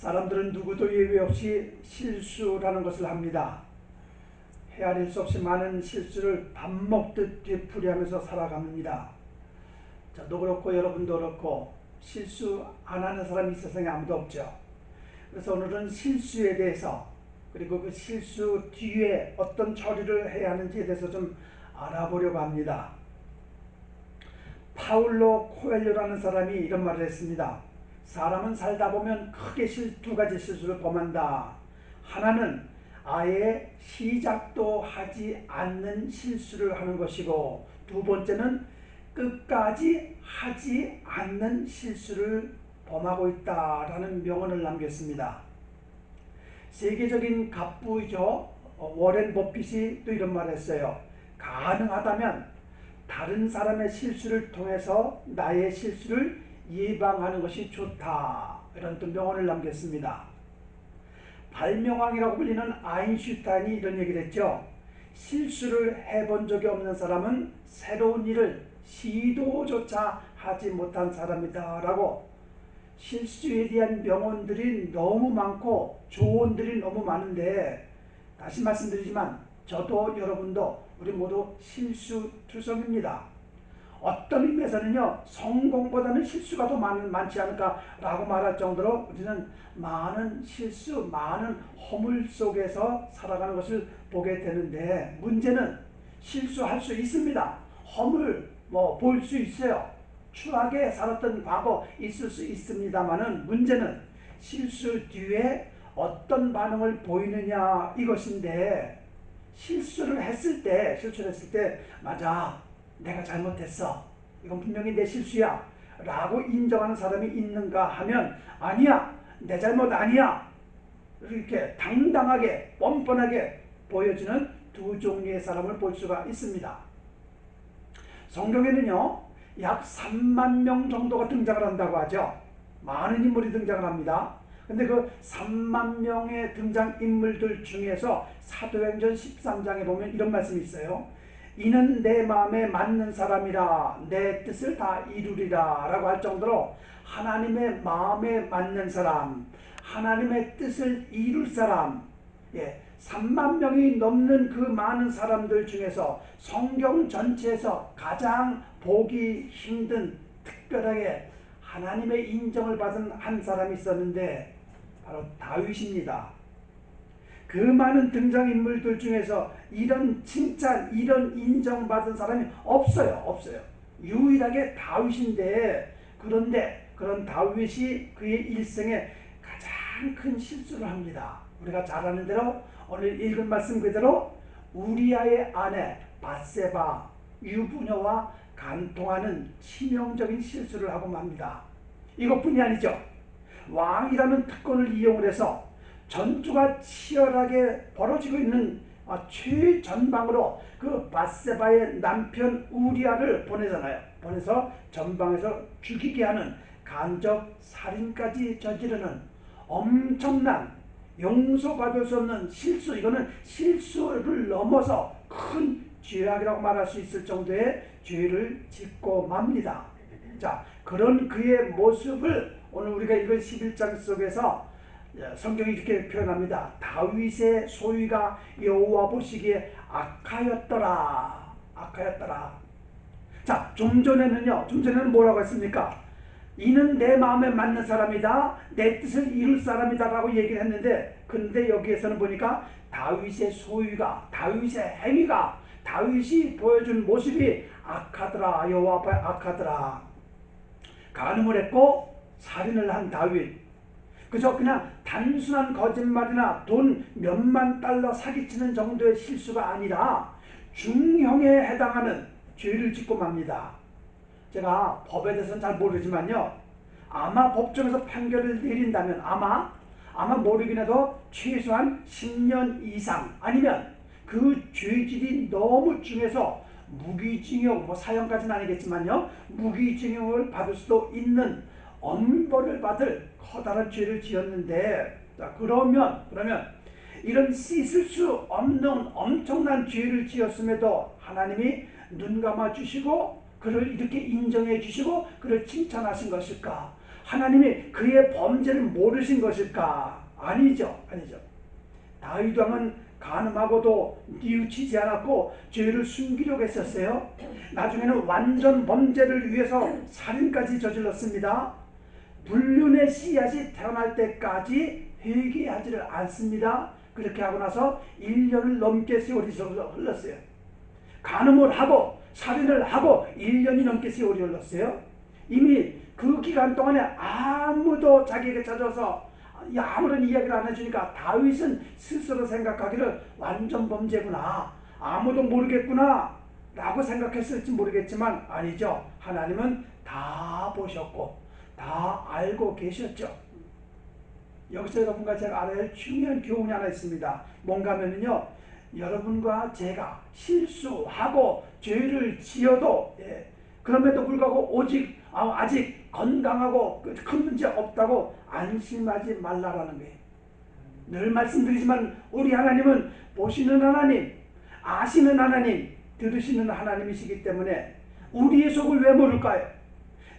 사람들은 누구도 예외 없이 실수라는 것을 합니다. 헤아릴 수 없이 많은 실수를 밥 먹듯 되풀이하면서 살아갑니다. 저도 그렇고 여러분도 그렇고 실수 안 하는 사람이 이 세상에 아무도 없죠. 그래서 오늘은 실수에 대해서, 그리고 그 실수 뒤에 어떤 처리를 해야 하는지에 대해서 좀 알아보려고 합니다. 파울로 코엘료라는 사람이 이런 말을 했습니다. 사람은 살다 보면 크게 두 가지 실수를 범한다. 하나는 아예 시작도 하지 않는 실수를 하는 것이고, 두 번째는 끝까지 하지 않는 실수를 범하고 있다라는 명언을 남겼습니다. 세계적인 갑부이죠. 워렌 버핏이 또 이런 말을 했어요. 가능하다면 다른 사람의 실수를 통해서 나의 실수를 예방하는 것이 좋다. 이런 또 명언을 남겼습니다. 발명왕이라고 불리는 아인슈타인이 이런 얘기를 했죠. 실수를 해본 적이 없는 사람은 새로운 일을 시도조차 하지 못한 사람이다 라고. 실수에 대한 명언들이 너무 많고 조언들이 너무 많은데, 다시 말씀드리지만 저도 여러분도 우리 모두 실수투성입니다. 어떤 의미에서는요, 성공보다는 실수가 더 많지 않을까라고 말할 정도로 우리는 많은 실수, 많은 허물 속에서 살아가는 것을 보게 되는데, 문제는 실수할 수 있습니다. 허물 볼 수 있어요. 추하게 살았던 과거 있을 수 있습니다만은, 문제는 실수 뒤에 어떤 반응을 보이느냐 이것인데, 실수를 했을 때 맞아, 내가 잘못했어, 이건 분명히 내 실수야 라고 인정하는 사람이 있는가 하면, 아니야, 내 잘못 아니야, 이렇게 당당하게 뻔뻔하게 보여지는 두 종류의 사람을 볼 수가 있습니다. 성경에는요, 약 3만 명 정도가 등장을 한다고 하죠. 많은 인물이 등장을 합니다. 근데 그 3만 명의 등장인물들 중에서 사도행전 13장에 보면 이런 말씀이 있어요. 이는 내 마음에 맞는 사람이라 내 뜻을 다 이루리라 라고 할 정도로 하나님의 마음에 맞는 사람, 하나님의 뜻을 이룰 사람, 3만 명이 넘는 그 많은 사람들 중에서 성경 전체에서 가장 보기 힘든, 특별하게 하나님의 인정을 받은 한 사람이 있었는데 바로 다윗입니다. 그 많은 등장인물들 중에서 이런 칭찬, 이런 인정받은 사람이 없어요. 유일하게 다윗인데, 그런데 그런 다윗이 그의 일생에 가장 큰 실수를 합니다. 우리가 잘 아는 대로 오늘 읽은 말씀 그대로 우리아의 아내 밧세바 유부녀와 간통하는 치명적인 실수를 하고 맙니다. 이것뿐이 아니죠. 왕이라는 특권을 이용을 해서 전투가 치열하게 벌어지고 있는 최전방으로 그 밧세바의 남편 우리아를 보내잖아요. 보내서 전방에서 죽이게 하는 간접 살인까지 저지르는 엄청난, 용서받을 수 없는 실수, 이거는 실수를 넘어서 큰 죄악이라고 말할 수 있을 정도의 죄를 짓고 맙니다. 자, 그런 그의 모습을 오늘 우리가 읽은 11장 속에서 성경이 이렇게 표현합니다. 다윗의 소위가 여호와 보시기에 악하였더라. 자, 좀 전에는 뭐라고 했습니까? 이는 내 마음에 맞는 사람이다, 내 뜻을 이룰 사람이다 라고 얘기를 했는데, 근데 여기에서는 보니까 다윗의 소유가, 다윗의 행위가, 다윗이 보여준 모습이 악하더라. 여호와 앞에 악하더라. 간음을 했고 살인을 한 다윗, 그저 그냥 단순한 거짓말이나 돈 몇만 달러 사기치는 정도의 실수가 아니라 중형에 해당하는 죄를 짓고 맙니다. 제가 법에 대해서는 잘 모르지만요, 아마 법정에서 판결을 내린다면 아마 모르긴 해도 최소한 10년 이상, 아니면 그 죄질이 너무 중해서 무기징역, 사형까지는 아니겠지만요, 무기징역을 받을 수도 있는 엄벌을 받을 커다란 죄를 지었는데, 자, 그러면 이런 씻을 수 없는 엄청난 죄를 지었음에도 하나님이 눈 감아 주시고 그를 이렇게 인정해 주시고 그를 칭찬하신 것일까? 하나님이 그의 범죄를 모르신 것일까? 아니죠. 아니죠. 다윗 왕은 간음하고도 뉘우치지 않았고 죄를 숨기려고 했었어요. 나중에는 완전 범죄를 위해서 살인까지 저질렀습니다. 불륜의 씨앗이 태어날 때까지 회개하지를 않습니다. 그렇게 하고 나서 1년을 넘게 세월이 흘렀어요. 간음을 하고 살인을 하고 1년이 넘게 세월이 흘렀어요. 이미 그 기간 동안에 아무도 자기에게 찾아서 아무런 이야기를 안 해주니까 다윗은 스스로 생각하기를 완전 범죄구나, 아무도 모르겠구나 라고 생각했을지 모르겠지만 아니죠. 하나님은 다 보셨고 다 알고 계셨죠. 여기서 여러분과 제가 알아야 할 중요한 교훈이 하나 있습니다. 뭔가 하면요, 여러분과 제가 실수하고 죄를 지어도 그럼에도 불구하고 오직 아직 건강하고 큰 문제 없다고 안심하지 말라라는 거예요. 늘 말씀드리지만 우리 하나님은 보시는 하나님, 아시는 하나님, 들으시는 하나님이시기 때문에 우리의 속을 왜 모를까요?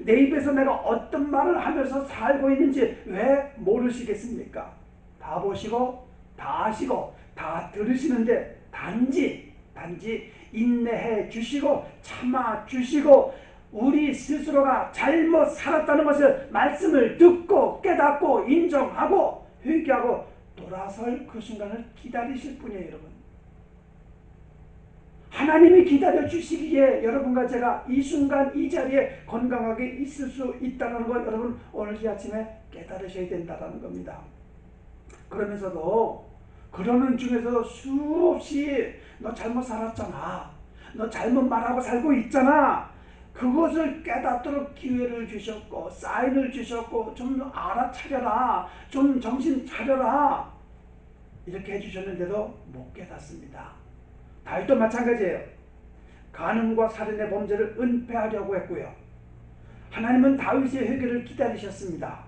내 입에서 내가 어떤 말을 하면서 살고 있는지 왜 모르시겠습니까? 다 보시고 다 아시고 다 들으시는데 단지 인내해 주시고 참아 주시고 우리 스스로가 잘못 살았다는 것을 말씀을 듣고 깨닫고 인정하고 회개하고 돌아설 그 순간을 기다리실 뿐이에요. 여러분, 하나님이 기다려 주시기에 여러분과 제가 이 순간 이 자리에 건강하게 있을 수 있다는 걸 여러분 오늘 이 아침에 깨달으셔야 된다는 겁니다. 그러면서도 그러는 중에서 수없이 너 잘못 살았잖아, 너 잘못 말하고 살고 있잖아, 그것을 깨닫도록 기회를 주셨고 사인을 주셨고 좀 알아차려라, 좀 정신 차려라 이렇게 해주셨는데도 못 깨닫습니다. 다윗도 마찬가지예요. 간음과 살인의 범죄를 은폐하려고 했고요. 하나님은 다윗의 회개를 기다리셨습니다.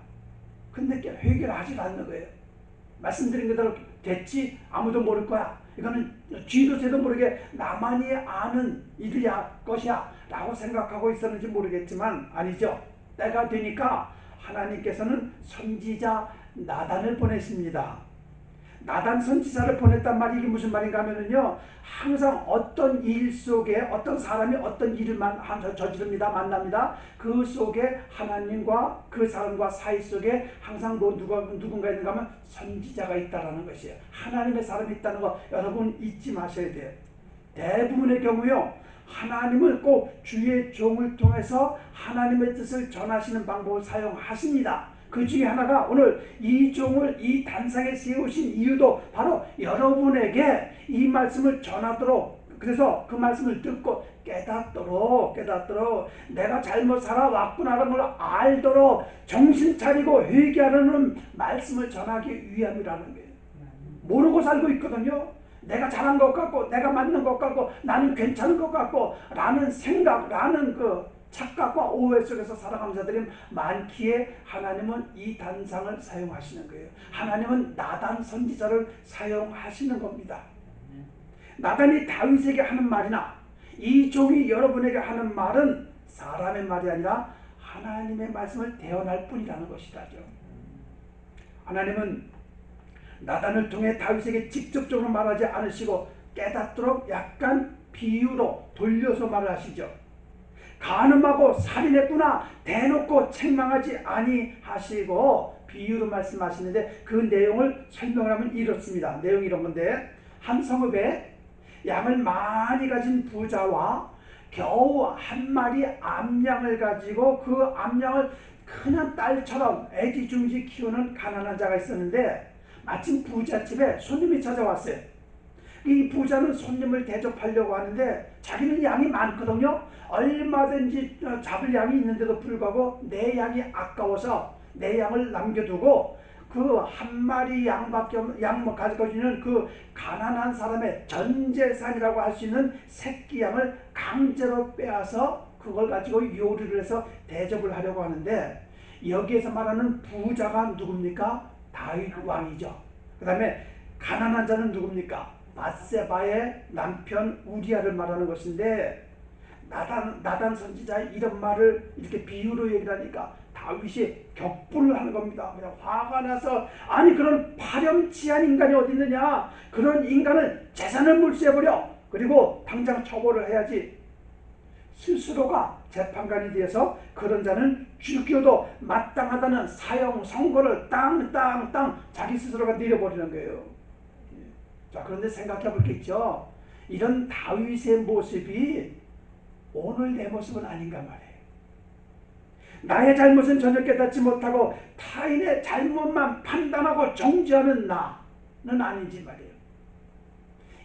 근데 회개를 하지 않는 거예요. 말씀드린 그대로 됐지, 아무도 모를 거야, 이거는 쥐도 새도 모르게 나만이 아는 일이야 것이야 라고 생각하고 있었는지 모르겠지만 아니죠. 때가 되니까 하나님께서는 선지자 나단을 보내십니다. 나단 선지자를 보냈단 말이 이게 무슨 말인가 하면은요, 항상 어떤 일 속에 어떤 사람이 어떤 일을 저지릅니다. 만납니다. 그 속에 하나님과 그 사람과 사이 속에 항상 누군가 있는가 하면 선지자가 있다라는 것이에요. 하나님의 사람이 있다는 거 여러분 잊지 마셔야 돼요. 대부분의 경우요, 하나님은 꼭 주의 종을 통해서 하나님의 뜻을 전하시는 방법을 사용하십니다. 그 중에 하나가 오늘 이 종을 이 단상에 세우신 이유도 바로 여러분에게 이 말씀을 전하도록, 그래서 그 말씀을 듣고 깨닫도록 내가 잘못 살아왔구나라는 걸 알도록 정신 차리고 회개하려는 말씀을 전하기 위함이라는 거예요. 모르고 살고 있거든요. 내가 잘한 것 같고 내가 맞는 것 같고 나는 괜찮은 것 같고 라는 생각, 라는 그 착각과 오해 속에서 살아가는 자들이 많기에 하나님은 이 단상을 사용하시는 거예요. 하나님은 나단 선지자를 사용하시는 겁니다. 나단이 다윗에게 하는 말이나 이 종이 여러분에게 하는 말은 사람의 말이 아니라 하나님의 말씀을 대언할 뿐이라는 것이다죠. 하나님은 나단을 통해 다윗에게 직접적으로 말하지 않으시고 깨닫도록 약간 비유로 돌려서 말을 하시죠. 간음하고 살인했구나 대놓고 책망하지 아니하시고 비유로 말씀하시는데 그 내용을 설명을 하면 이렇습니다. 내용이 이런 건데, 한 성읍에 양을 많이 가진 부자와 겨우 한 마리 암양을 가지고 그 암양을 그냥 딸처럼 애지중지 키우는 가난한 자가 있었는데 마침 부잣집에 손님이 찾아왔어요. 이 부자는 손님을 대접하려고 하는데 자기는 양이 많거든요. 얼마든지 잡을 양이 있는데도 불구하고 내 양이 아까워서 내 양을 남겨두고 그 한 마리 양밖에 가지고 있는 그 가난한 사람의 전 재산이라고 할 수 있는 새끼 양을 강제로 빼앗아 그걸 가지고 요리를 해서 대접을 하려고 하는데, 여기에서 말하는 부자가 누굽니까? 다윗 왕이죠. 그 다음에 가난한 자는 누굽니까? 밧세바의 남편 우리아를 말하는 것인데, 나단 선지자 이런 말을 이렇게 비유로 얘기를 하니까 다윗이 격분을 하는 겁니다. 그냥 화가 나서 아니 그런 파렴치한 인간이 어디 있느냐. 그런 인간은 재산을 몰수해버려. 그리고 당장 처벌을 해야지. 스스로가 재판관이 되어서 그런 자는 죽여도 마땅하다는 사형 선고를 땅 자기 스스로가 내려버리는 거예요. 자, 그런데 생각해 볼 게 있죠. 이런 다윗의 모습이 오늘 내 모습은 아닌가 말이에요. 나의 잘못은 전혀 깨닫지 못하고 타인의 잘못만 판단하고 정죄하는 나는 아닌지 말이에요.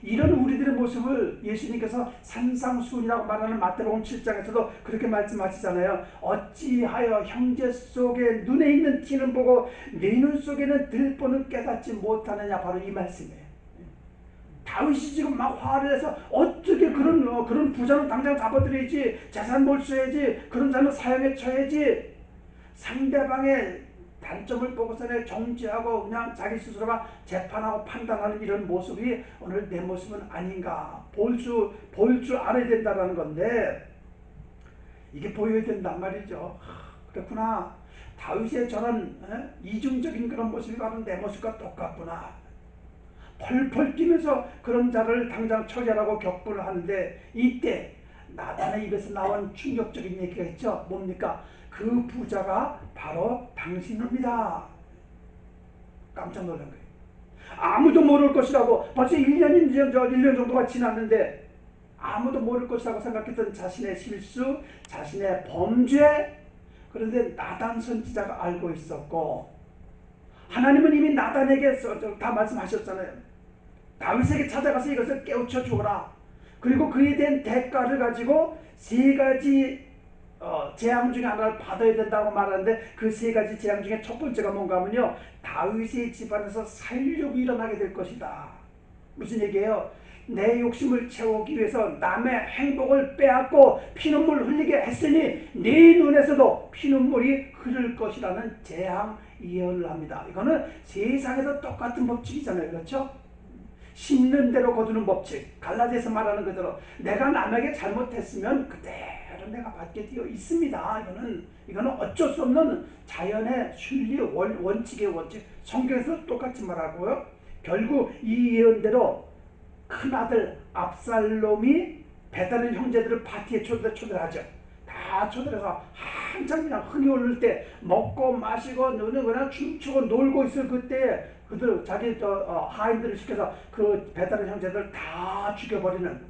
이런 우리들의 모습을 예수님께서 산상수훈이라고 말하는 마태복음 7장에서도 그렇게 말씀하시잖아요. 어찌하여 형제 속에 눈에 있는 티는 보고 내 눈 속에는 들보는 깨닫지 못하느냐. 바로 이 말씀이에요. 다윗이 지금 막 화를 내서 어떻게 그런 부자는 당장 잡아들여야지, 재산 몰수해야지, 그런 자는 사형에 처해야지. 상대방의 단점을 보고서는 정죄하고 그냥 자기 스스로가 재판하고 판단하는 이런 모습이 오늘 내 모습은 아닌가 볼 줄 알아야 된다는 건데, 이게 보여야 된단 말이죠. 그렇구나. 다윗의 저런 이중적인 그런 모습이 바로 내 모습과 똑같구나. 펄펄 뛰면서 그런 자를 당장 처리하라고 격분을 하는데, 이때 나단의 입에서 나온 충격적인 얘기가 있죠. 뭡니까? 그 부자가 바로 당신입니다. 깜짝 놀란 거예요. 아무도 모를 것이라고, 벌써 1년 정도가 지났는데 아무도 모를 것이라고 생각했던 자신의 실수, 자신의 범죄. 그런데 나단 선지자가 알고 있었고, 하나님은 이미 나단에게 다 말씀하셨잖아요. 다윗에게 찾아가서 이것을 깨우쳐 주어라. 그리고 그에 대한 대가를 가지고 세 가지 재앙 중에 하나를 받아야 된다고 말하는데, 그 세 가지 재앙 중에 첫 번째가 뭔가 하면요, 다윗의 집안에서 살육이 일어나게 될 것이다. 무슨 얘기예요? 내 욕심을 채우기 위해서 남의 행복을 빼앗고 피눈물 흘리게 했으니 네 눈에서도 피눈물이 흐를 것이라는 재앙 예언을 합니다. 이거는 세상에서 똑같은 법칙이잖아요. 그렇죠? 심는 대로 거두는 법칙. 갈라디아서 말하는 그대로 내가 남에게 잘못했으면 그대로 내가 받게 되어 있습니다. 이거는 어쩔 수 없는 자연의 순리 원칙의 원칙. 성경에서 똑같이 말하고요. 결국 이 예언대로 큰아들 압살롬이 배다른 형제들을 파티에 초대하죠. 다 초대해서 한참 그냥 흥이 오를 때 먹고 마시고 너는 그냥 춤추고 놀고 있을 그때 그들 자기 하인들을 시켜서 그 배다른 형제들 다 죽여버리는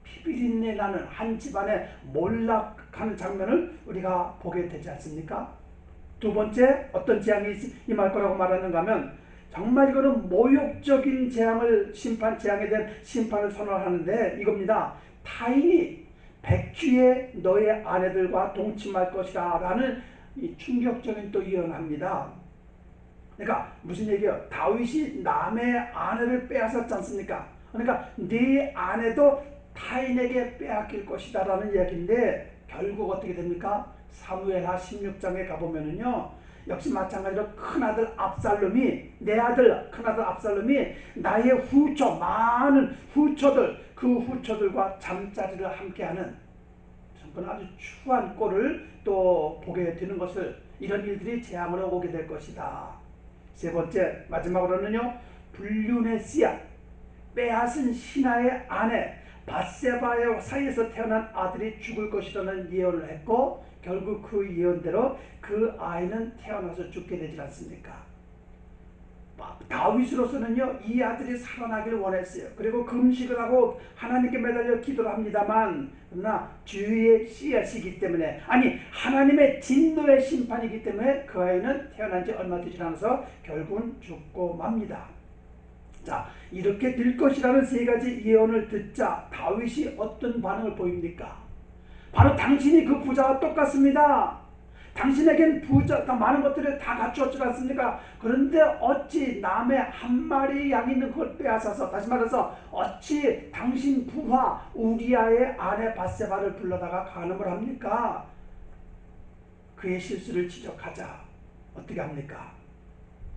피비린내 나는 한 집안에 몰락하는 장면을 우리가 보게 되지 않습니까? 두 번째 어떤 재앙이 임할 거라고 말하는가 하면, 정말 이거는 모욕적인 재앙에 대한 심판을 선언하는데 이겁니다. 타인이 백주에 너의 아내들과 동침할 것이다 라는 이 충격적인 또 예언합니다. 그러니까 무슨 얘기예요? 다윗이 남의 아내를 빼앗았지 않습니까? 그러니까 네 아내도 타인에게 빼앗길 것이다 라는 이야기인데, 결국 어떻게 됩니까? 사무엘하 16장에 가보면은요, 역시 마찬가지로 큰아들 압살롬이, 내 아들 큰아들 압살롬이 나의 후처, 많은 후처들, 그 후처들과 잠자리를 함께하는 정말 아주 추한 꼴을 또 보게 되는 것을, 이런 일들이 재앙으로 오게 될 것이다. 세 번째 마지막으로는요, 불륜의 씨앗, 빼앗은 신하의 아내 밧세바의 사이에서 태어난 아들이 죽을 것이라는 예언을 했고, 결국 그 예언대로 그 아이는 태어나서 죽게 되지 않습니까? 다윗으로서는요, 이 아들이 살아나길 원했어요. 그리고 금식을 하고 하나님께 매달려 기도를 합니다만, 그러나 주의 씨앗이기 때문에, 아니 하나님의 진노의 심판이기 때문에 그 아이는 태어난 지 얼마 되지 않아서 결국은 죽고 맙니다. 자, 이렇게 될 것이라는 세 가지 예언을 듣자 다윗이 어떤 반응을 보입니까? 바로 당신이 그 부자와 똑같습니다. 당신에겐 부자, 많은 것들을 다 갖추었지 않습니까? 그런데 어찌 남의 한 마리 양이 있는 그걸 빼앗아서, 다시 말해서 어찌 당신 부하 우리아의 아내 밧세바를 불러다가 간음을 합니까? 그의 실수를 지적하자 어떻게 합니까?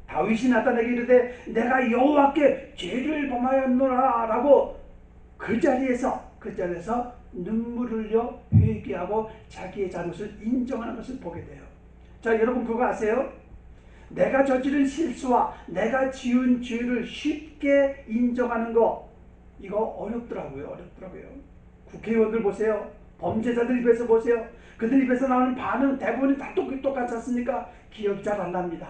다윗이 나타내게 이르되 내가 여호와께 죄를 범하였노라 라고 그 자리에서 눈물을 흘려 회개하고 자기의 잘못을 인정하는 것을 보게 돼요. 자, 여러분 그거 아세요? 내가 저지른 실수와 내가 지은 죄를 쉽게 인정하는 거, 이거 어렵더라고요. 국회의원들 보세요. 범죄자들 입에서 보세요. 그들 입에서 나오는 반응 대부분이 다 똑같지 않습니까? 기억이 잘 안 납니다.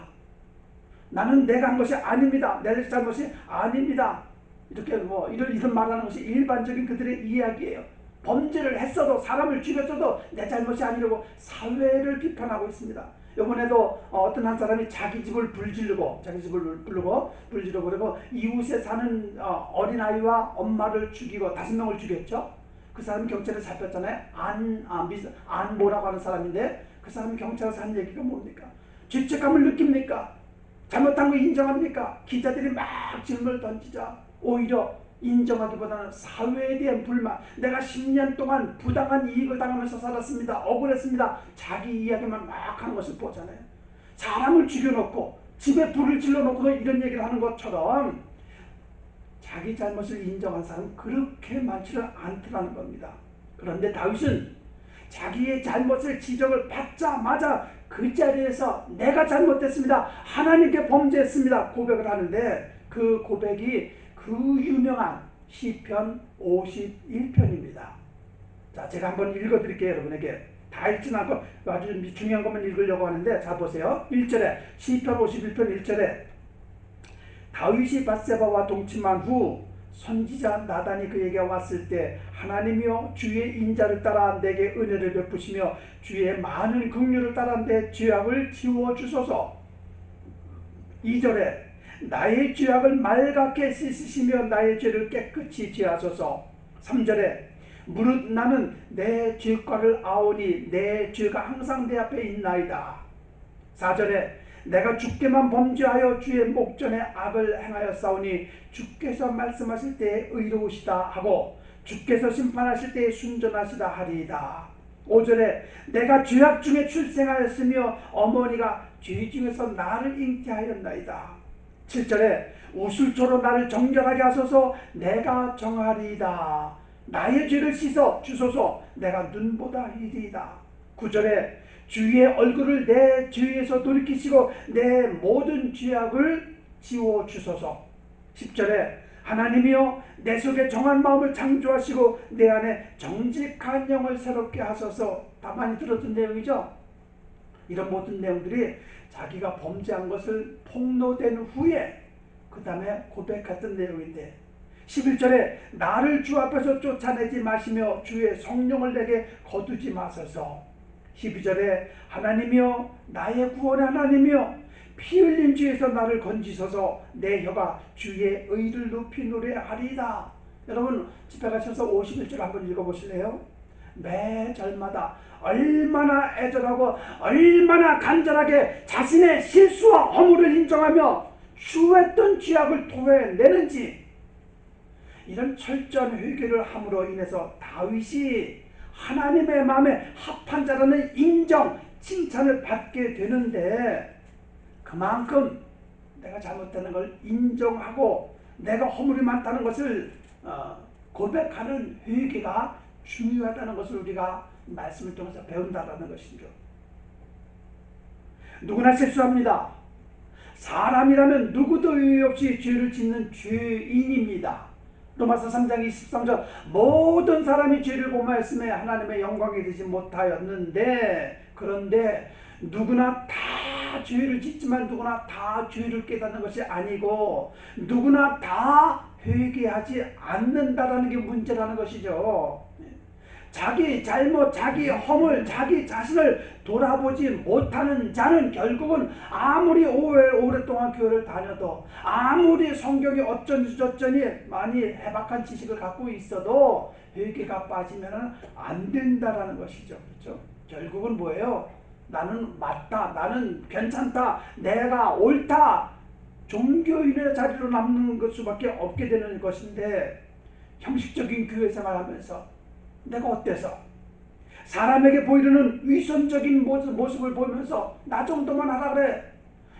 나는 내가 한 것이 아닙니다. 내 잘못이 아닙니다. 이렇게 이런 말하는 것이 일반적인 그들의 이야기예요. 범죄를 했어도, 사람을 죽였어도 내 잘못이 아니라고 사회를 비판하고 있습니다. 이번에도 어떤 한 사람이 자기 집을 불지르고 그리고 이웃에 사는 어린아이와 엄마를 죽이고 5명을 죽였죠. 그 사람이 경찰에 잡혔잖아요. 안모라고 하는 사람인데, 그 사람이 경찰에서 한 얘기가 뭡니까? 죄책감을 느낍니까? 잘못한 거 인정합니까? 기자들이 막 질문을 던지자 오히려 인정하기보다는 사회에 대한 불만, 내가 10년 동안 부당한 이익을 당하면서 살았습니다, 억울했습니다, 자기 이야기만 막 하는 것을 보잖아요. 사람을 죽여놓고 집에 불을 질러놓고 이런 얘기를 하는 것처럼 자기 잘못을 인정한 사람은 그렇게 많지는 않더라는 겁니다. 그런데 다윗은 자기의 잘못을 지적을 받자마자 그 자리에서 내가 잘못했습니다, 하나님께 범죄했습니다 고백을 하는데, 그 고백이 그 유명한 시편 51편입니다. 자, 제가 한번 읽어드릴게요. 여러분에게 다 읽지는 않고 아주 중요한 것만 읽으려고 하는데, 자 보세요. 1절에 시편 51편 1절에 다윗이 밧세바와 동침한 후 선지자 나단이 그에게 왔을 때 하나님이여 주의 인자를 따라 내게 은혜를 베푸시며 주의 많은 긍휼을 따라 내 죄악을 지워주소서. 2절에 나의 죄악을 말갛게 씻으시며 나의 죄를 깨끗이 제하소서. 3절에 무릇 나는 내 죄과를 아오니 내 죄가 항상 내 앞에 있나이다. 4절에 내가 주께만 범죄하여 주의 목전에 악을 행하였사오니 주께서 말씀하실 때에 의로우시다 하고 주께서 심판하실 때에 순전하시다 하리이다. 5절에 내가 죄악 중에 출생하였으며 어머니가 죄 중에서 나를 잉태하였나이다. 7절에 우술초로 나를 정결하게 하소서 내가 정하리이다. 나의 죄를 씻어 주소서 내가 눈보다 희리이다. 9절에 주의 얼굴을 내 죄에서 돌이키시고 내 모든 죄악을 지워주소서. 10절에 하나님이여 내 속에 정한 마음을 창조하시고 내 안에 정직한 영을 새롭게 하소서. 다 많이 들었던 내용이죠. 이런 모든 내용들이 자기가 범죄한 것을 폭로된 후에 그 다음에 고백했던 내용인데, 11절에 나를 주 앞에서 쫓아내지 마시며 주의 성령을 내게 거두지 마소서. 12절에 하나님이여 나의 구원의 하나님이여 피 흘린 죄에서 나를 건지소서. 내 혀가 주의 의를 높이 노래하리이다. 여러분 집에 가셔서 51절 한번 읽어보실래요? 매 절마다 얼마나 애절하고 얼마나 간절하게 자신의 실수와 허물을 인정하며 추했던 죄악을 토해내는지, 이런 철저한 회개를 함으로 인해서 다윗이 하나님의 마음에 합한 자라는 인정, 칭찬을 받게 되는데, 그만큼 내가 잘못되는 걸 인정하고 내가 허물이 많다는 것을 고백하는 회개가 중요하다는 것을 우리가 말씀을 통해서 배운다는 것이죠. 누구나 실수합니다. 사람이라면 누구도 의의 없이 죄를 짓는 죄인입니다. 로마서 3장 23절 모든 사람이 죄를 범하였음에 하나님의 영광에 이르지 못하였는데, 그런데 누구나 다 죄를 짓지만 누구나 다 죄를 깨닫는 것이 아니고 누구나 다 회개하지 않는다라는 게 문제라는 것이죠. 자기 잘못, 자기 허물, 자기 자신을 돌아보지 못하는 자는 결국은 아무리 오랫동안 교회를 다녀도, 아무리 성경이 어쩐지 저쩐지 많이 해박한 지식을 갖고 있어도 회개가 빠지면 안 된다라는 것이죠. 그렇죠? 결국은 뭐예요? 나는 맞다, 나는 괜찮다, 내가 옳다, 종교인의 자리로 남는 것 수밖에 없게 되는 것인데, 형식적인 교회 생활하면서 내가 어때서 사람에게 보이려는 위선적인 모습을 보면서 나 정도만 하라 그래,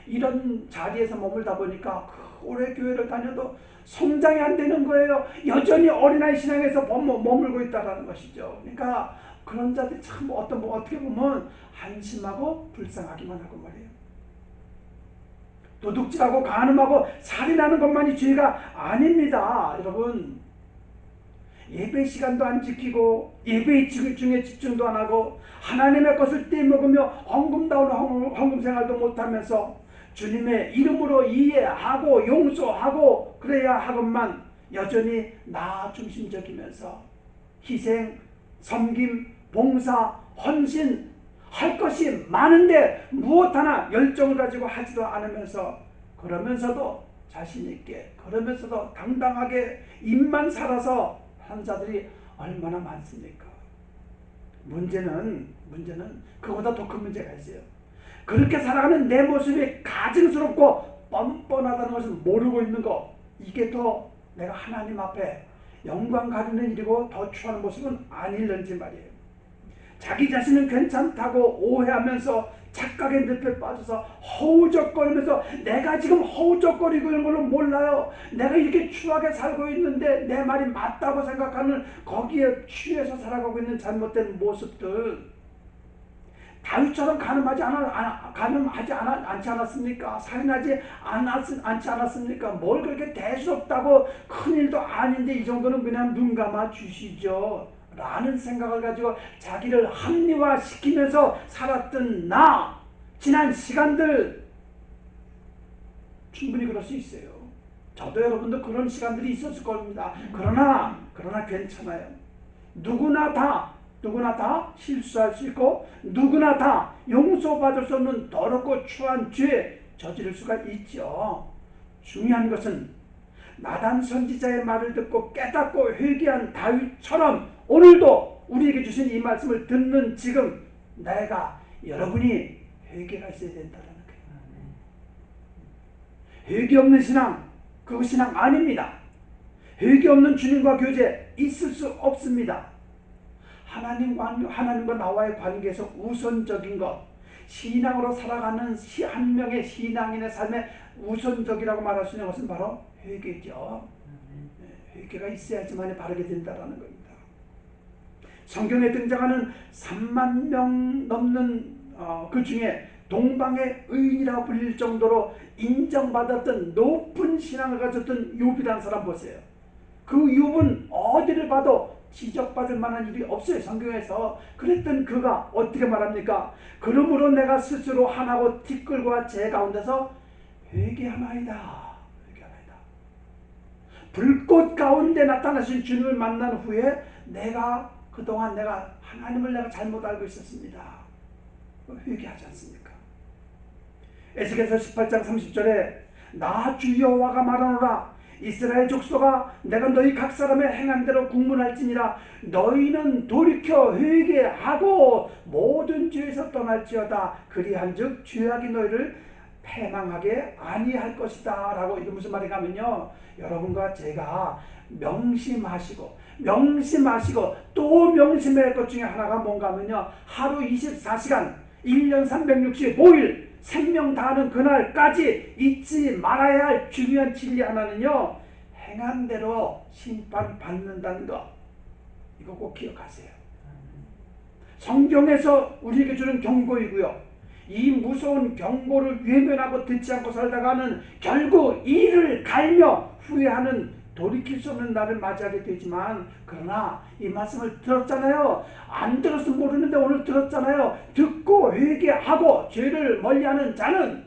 이런 자리에서 머물다 보니까 오래 교회를 다녀도 성장이 안 되는 거예요. 여전히 어린아이 신앙에서 머물고 있다는 것이죠. 그러니까 그런 자들이 참 어떻게 보면 한심하고 불쌍하기만 하고 말이에요. 도둑질하고 간음하고 살인하는 것만이 죄가 아닙니다. 여러분, 예배 시간도 안 지키고 예배 중에 집중도 안 하고 하나님의 것을 떼먹으며 헌금다운 헌금 생활도 못하면서 주님의 이름으로 이해하고 용서하고 그래야 하건만 여전히 나 중심적이면서 희생, 섬김, 봉사, 헌신 할 것이 많은데 무엇 하나 열정을 가지고 하지도 않으면서 그러면서도 자신있게 그러면서도 당당하게 입만 살아서 하는 자들이 얼마나 많습니까? 문제는 그보다 더 큰 문제가 있어요. 그렇게 살아가는 내 모습이 가증스럽고 뻔뻔하다는 것을 모르고 있는 거, 이게 더 내가 하나님 앞에 영광 가리는 일이고 더 추하는 모습은 아닐는지 말이에요. 자기 자신은 괜찮다고 오해하면서 착각의 늪에 빠져서 허우적거리면서 내가 지금 허우적거리고 있는 걸로 몰라요. 내가 이렇게 추하게 살고 있는데 내 말이 맞다고 생각하는 거기에 취해서 살아가고 있는 잘못된 모습들. 다윗처럼 가늠하지 않지 않았습니까? 살인하지 않지 않았습니까? 뭘 그렇게 대수롭다고 큰일도 아닌데 이 정도는 그냥 눈 감아 주시죠 라는 생각을 가지고 자기를 합리화시키면서 살았던 지난 시간들 충분히 그럴 수 있어요. 저도 여러분도 그런 시간들이 있었을 겁니다. 그러나 괜찮아요. 누구나 다 실수할 수 있고 누구나 다 용서받을 수 없는 더럽고 추한 죄 저지를 수가 있죠. 중요한 것은 나단 선지자의 말을 듣고 깨닫고 회개한 다윗처럼 오늘도 우리에게 주신 이 말씀을 듣는 지금 여러분이 회개가 있어야 된다는 거예요. 회개 없는 신앙, 그 신앙 아닙니다. 회개 없는 주님과 교제 있을 수 없습니다. 하나님과 나와의 관계에서 우선적인 것, 신앙으로 살아가는 한 명의 신앙인의 삶에 우선적이라고 말할 수 있는 것은 바로 회개죠. 회개가 있어야지만 바르게 된다는 겁니다. 성경에 등장하는 3만 명 넘는 그 중에 동방의 의인이라고 불릴 정도로 인정받았던 높은 신앙을 가졌던 욥이라는 사람 보세요. 그 욥은 어디를 봐도 지적받을 만한 일이 없어요. 성경에서. 그랬던 그가 어떻게 말합니까? 그러므로 내가 스스로 한하고 티끌과 재 가운데서 회개하나이다. 불꽃 가운데 나타나신 주님을 만난 후에 그동안 하나님을 잘못 알고 있었습니다. 회개하지 않습니까? 에스겔서 18장 30절에 나 주 여호와가 말하노라 이스라엘 족속아 내가 너희 각 사람의 행한 대로 국문할지니라 너희는 돌이켜 회개하고 모든 죄에서 떠날지어다 그리한즉 죄악이 너희를 패망하게 아니할 것이다 라고. 이게 무슨 말인가 하면요, 여러분과 제가 명심하시고 또 명심해야 할 것 중에 하나가 뭔가 하면요, 하루 24시간 1년 365일 생명 다하는 그날까지 잊지 말아야 할 중요한 진리 하나는요, 행한 대로 심판받는다는 것. 이거 꼭 기억하세요. 성경에서 우리에게 주는 경고이고요. 이 무서운 경고를 외면하고 듣지 않고 살다가는 결국 이를 갈며 후회하는 돌이킬 수 없는 날을 맞이하게 되지만, 그러나 이 말씀을 들었잖아요. 안 들었으면 모르는데 오늘 들었잖아요. 듣고 회개하고 죄를 멀리하는 자는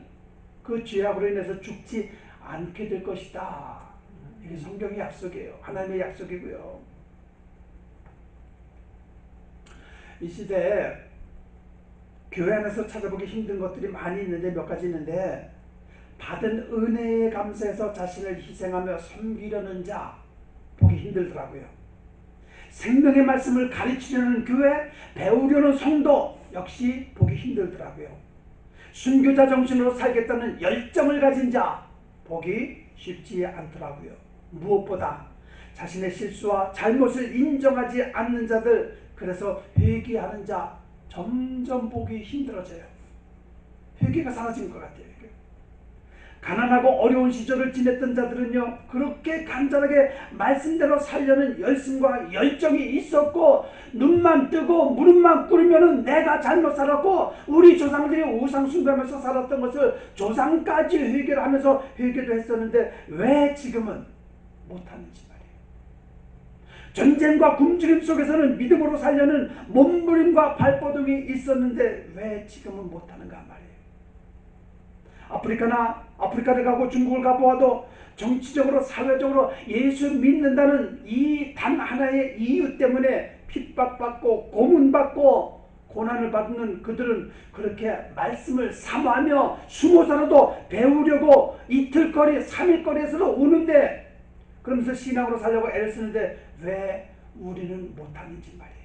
그 죄악으로 인해서 죽지 않게 될 것이다. 이게 성경의 약속이에요. 하나님의 약속이고요. 이 시대에 교회 안에서 찾아보기 힘든 것들이 많이 있는데, 몇 가지 있는데, 받은 은혜에 감사해서 자신을 희생하며 섬기려는 자 보기 힘들더라고요. 생명의 말씀을 가르치려는 교회, 배우려는 성도 역시 보기 힘들더라고요. 순교자 정신으로 살겠다는 열정을 가진 자 보기 쉽지 않더라고요. 무엇보다 자신의 실수와 잘못을 인정하지 않는 자들, 그래서 회개하는 자 점점 보기 힘들어져요. 회개가 사라진 것 같아요. 가난하고 어려운 시절을 지냈던 자들은요, 그렇게 간절하게 말씀대로 살려는 열심과 열정이 있었고, 눈만 뜨고 무릎만 꿇으면은 내가 잘못 살았고 우리 조상들이 우상 숭배하면서 살았던 것을 조상까지 회개를 하면서 회개도 했었는데 왜 지금은 못하는지 말이에요. 전쟁과 굶주림 속에서는 믿음으로 살려는 몸부림과 발버둥이 있었는데 왜 지금은 못하는가 말이에요. 아프리카를 가고 중국을 가보아도 정치적으로 사회적으로 예수 믿는다는 이 단 하나의 이유 때문에 핍박받고 고문받고 고난을 받는 그들은 그렇게 말씀을 사모하며 숨어서라도 배우려고 이틀거리 3일거리에서도 우는데, 그러면서 신앙으로 살려고 애를 쓰는데 왜 우리는 못하는지 말이에요.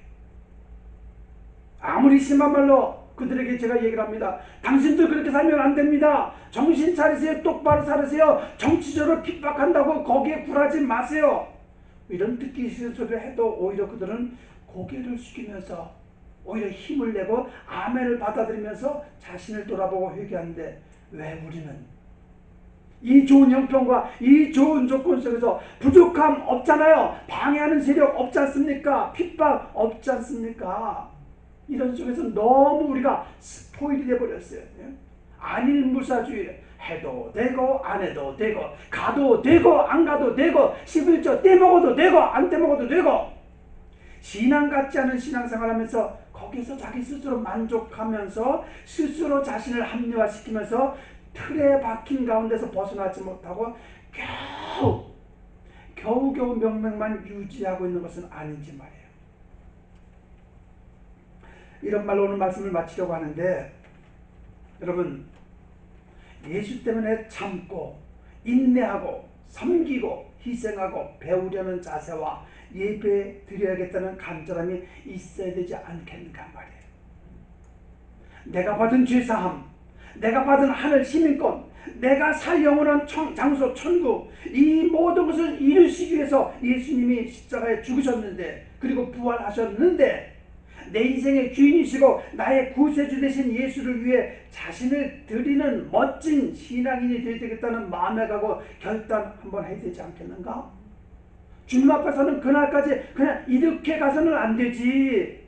아무리 심한 말로 그들에게 제가 얘기를 합니다. 당신들 그렇게 살면 안 됩니다. 정신 차리세요. 똑바로 살으세요. 정치적으로 핍박한다고 거기에 굴하지 마세요. 이런 듣기 싫은 소리를 해도 오히려 그들은 고개를 숙이면서 오히려 힘을 내고 아멘을 받아들이면서 자신을 돌아보고 회개하는데, 왜 우리는 이 좋은 형편과 이 좋은 조건 속에서 부족함 없잖아요. 방해하는 세력 없지 않습니까? 핍박 없지 않습니까? 이런 속에서 너무 우리가 스포일이 되어버렸어요. 안일무사주의, 해도 되고 안 해도 되고 가도 되고 안 가도 되고 11조 떼먹어도 되고 안 떼먹어도 되고, 신앙 같지 않은 신앙생활하면서 거기서 자기 스스로 만족하면서 스스로 자신을 합리화시키면서 틀에 박힌 가운데서 벗어나지 못하고 겨우 명맥만 유지하고 있는 것은 아닌지 말이에요. 이런 말로 오늘 말씀을 마치려고 하는데, 여러분, 예수 때문에 참고 인내하고 섬기고 희생하고 배우려는 자세와 예배 드려야겠다는 간절함이 있어야 되지 않겠는가 말이에요. 내가 받은 죄사함, 내가 받은 하늘 시민권, 내가 살 영원한 장소 천국, 이 모든 것을 이루시기 위해서 예수님이 십자가에 죽으셨는데, 그리고 부활하셨는데, 내 인생의 주인이시고 나의 구세주 되신 예수를 위해 자신을 드리는 멋진 신앙인이 되어야 되겠다는 마음에 가고 결단 한번 해야 되지 않겠는가? 주님 앞에서는 그날까지 그냥 이렇게 가서는 안 되지.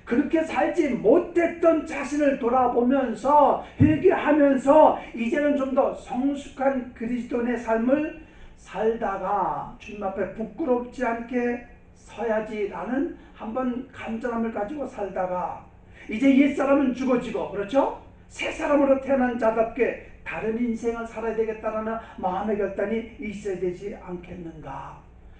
그렇게 살지 못했던 자신을 돌아보면서 회개하면서 이제는 좀 더 성숙한 그리스도인의 삶을 살다가 주님 앞에 부끄럽지 않게 서야지라는 한번 간절함을 가지고 살다가, 이제 옛사람은 죽어지고, 그렇죠? 새 사람으로 태어난 자답게 다른 인생을 살아야 되겠다는 마음의 결단이 있어야 되지 않겠는가?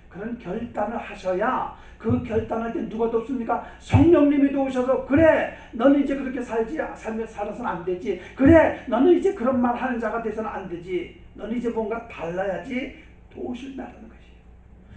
그런 결단을 하셔야, 그 결단할 때 누가 돕습니까? 성령님이 도우셔서, 그래 너는 이제 그렇게 살아서는 안 되지, 그래 너는 이제 그런 말 하는 자가 돼서는 안 되지, 너는 이제 뭔가 달라야지 도우신다는 것이에요.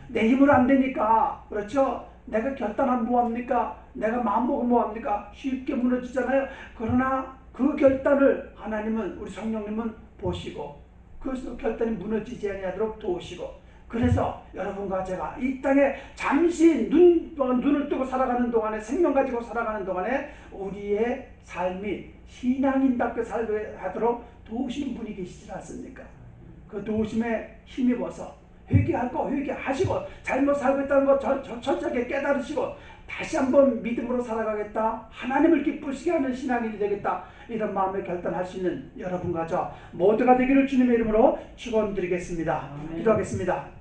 내 힘으로 안 되니까, 그렇죠? 내가 결단하면 뭐합니까? 내가 마음먹으면 뭐합니까? 쉽게 무너지잖아요. 그러나 그 결단을 하나님은, 우리 성령님은 보시고 그 결단이 무너지지 아니하도록 도우시고, 그래서 여러분과 제가 이 땅에 잠시 눈을 뜨고 살아가는 동안에, 생명 가지고 살아가는 동안에 우리의 삶이 신앙인답게 살도록 도우시는 분이 계시지 않습니까? 그 도우심에 힘입어서 회개할 거 회개하시고, 잘못 살고 있다는 거 철저하게 깨달으시고 다시 한번 믿음으로 살아가겠다, 하나님을 기쁘시게 하는 신앙인이 되겠다, 이런 마음에 결단할 수 있는 여러분과 저 모두가 되기를 주님의 이름으로 축원드리겠습니다. 기도하겠습니다.